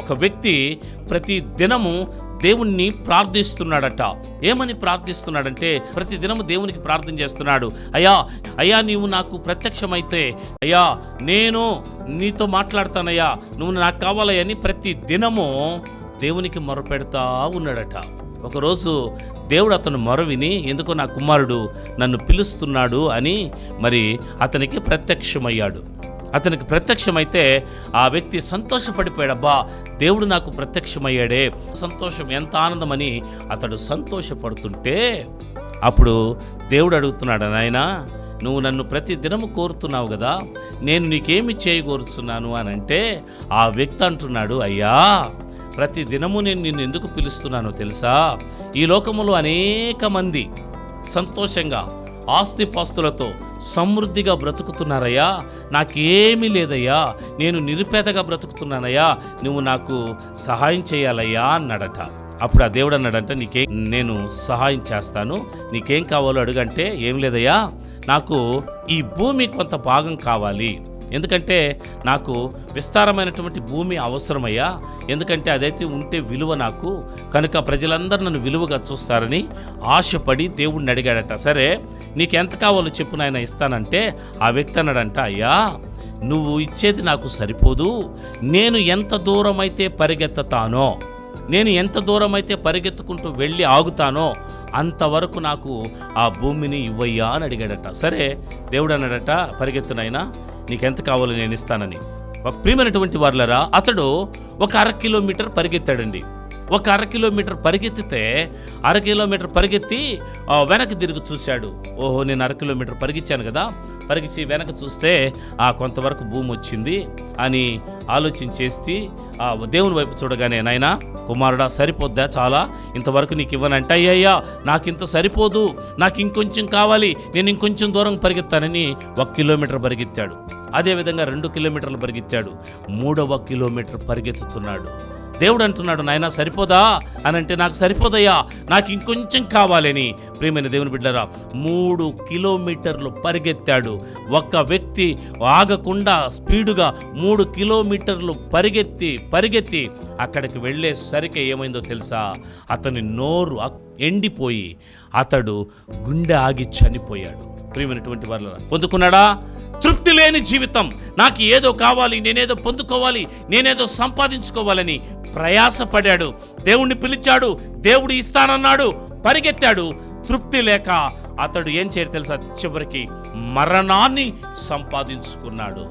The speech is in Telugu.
ఒక వ్యక్తి ప్రతి దినము దేవుణ్ణి ప్రార్థిస్తున్నాడట. ఏమని ప్రార్థిస్తున్నాడంటే ప్రతి దినము దేవునికి ప్రార్థన చేస్తున్నాడు. అయ్యా నీవు నాకు ప్రత్యక్షమైతే అయ్యా నేను నీతో మాట్లాడతానయ్యా, నువ్వు నాకు కావాలని ప్రతి దినము దేవునికి మొరపెడతా ఉన్నాడట. ఒకరోజు దేవుడు అతను మొర విని ఎందుకో నా కుమారుడు నన్ను పిలుస్తున్నాడు అని మరి అతనికి ప్రత్యక్షమయ్యాడు. అతనికి ప్రత్యక్షమైతే ఆ వ్యక్తి సంతోషపడిపోయాడు. అబ్బా దేవుడు నాకు ప్రత్యక్షమయ్యాడే, సంతోషం ఎంత ఆనందమని అతడు సంతోషపడుతుంటే అప్పుడు దేవుడు అడుగుతున్నాడు, నాయనా నువ్వు నన్ను ప్రతి దినము కోరుతున్నావు కదా, నేను నీకేమి చేయగోరుతున్నాను అని అంటే ఆ వ్యక్తి అంటున్నాడు, అయ్యా ప్రతి దినము నేను నిన్ను ఎందుకు పిలుస్తున్నానో తెలుసా? ఈ లోకములో అనేక మంది సంతోషంగా ఆస్తిపాస్తులతో సమృద్ధిగా బ్రతుకుతున్నారయ్యా, నాకేమీ లేదయ్యా, నేను నిరుపేదగా బ్రతుకుతున్నానయ్యా, నువ్వు నాకు సహాయం చేయాలయ్యా అన్నాడట. అప్పుడు ఆ దేవుడు అన్నాడంటే నేను సహాయం చేస్తాను, నీకేం కావాలో అడుగంటే ఏం లేదయ్యా, నాకు ఈ భూమి కొంత భాగం కావాలి, ఎందుకంటే నాకు విస్తారమైనటువంటి భూమి అవసరమయ్యా, ఎందుకంటే అదైతే ఉంటే విలువ నాకు, కనుక ప్రజలందరూ నన్ను విలువగా చూస్తారని ఆశపడి దేవుడిని అడిగాడట. సరే నీకు ఎంత కావాలో చెప్పు నాయన ఇస్తానంటే ఆ వ్యక్తి అన్నాడంట, అయ్యా నువ్వు ఇచ్చేది నాకు సరిపోదు, నేను ఎంత దూరం అయితే పరిగెత్తుతానో, నేను ఎంత దూరం అయితే పరిగెత్తుకుంటూ వెళ్ళి ఆగుతానో అంతవరకు నాకు ఆ భూమిని ఇవ్వయ్యా అని అడిగాడట. సరే దేవుడు అన్నాడట, పరిగెత్తునైనా నీకెంత కావాలో నేను ఇస్తానని. ఒక ప్రియమైనటువంటి వారులారా, అతడు ఒక 1/2 కిలోమీటర్ పరిగెత్తాడండి. ఒక 1/2 కిలోమీటర్ పరిగెత్తితే 1/2 కిలోమీటర్ పరిగెత్తి వెనక్కి తిరిగి చూశాడు. ఓహో నేను 1/2 కిలోమీటర్ పరిగెత్తాను కదా, పరిగెత్తి వెనక్కి చూస్తే కొంతవరకు భూమి వచ్చింది అని ఆలోచించేసి దేవుని వైపు చూడగానే, నాయనా కుమారుడా సరిపోద్దా, చాలా ఇంతవరకు నీకు ఇవ్వనంటే, అయ్యయ్యా నాకు ఇంత సరిపోదు, నాకు ఇంకొంచెం కావాలి, నేను ఇంకొంచెం దూరం పరిగెత్తానని 1 కిలోమీటర్ పరిగెత్తాడు. అదేవిధంగా 2 కిలోమీటర్లు పరిగెత్తాడు. 3వ కిలోమీటర్ పరిగెత్తుతున్నాడు. దేవుడు అంటున్నాడు, నాయనా సరిపోదా అని అంటే, నాకు సరిపోదయ్యా, నాకు ఇంకొంచెం కావాలని. ప్రియమైన దేవుని బిడ్డలారా, 3 కిలోమీటర్లు పరిగెత్తాడు. ఒక్క వ్యక్తి ఆగకుండా స్పీడుగా 3 కిలోమీటర్లు పరిగెత్తి అక్కడికి వెళ్ళేసరికి ఏమైందో తెలుసా? అతని నోరు ఎండిపోయి అతడు గుండె ఆగి చనిపోయాడు. ప్రియమైనటువంటి వాళ్ళ పొందుకున్నాడా? తృప్తి లేని జీవితం, నాకు ఏదో కావాలి, నేనేదో పొందుకోవాలి, నేనేదో సంపాదించుకోవాలని ప్రయాసపడాడు. దేవుణ్ణి పిలిచాడు, దేవుడు ఇస్తానన్నాడు, పరిగెత్తాడు. తృప్తి లేక అతడు ఏం చేయరు తెలుసా? చివరికి మరణాన్ని సంపాదించుకున్నాడు.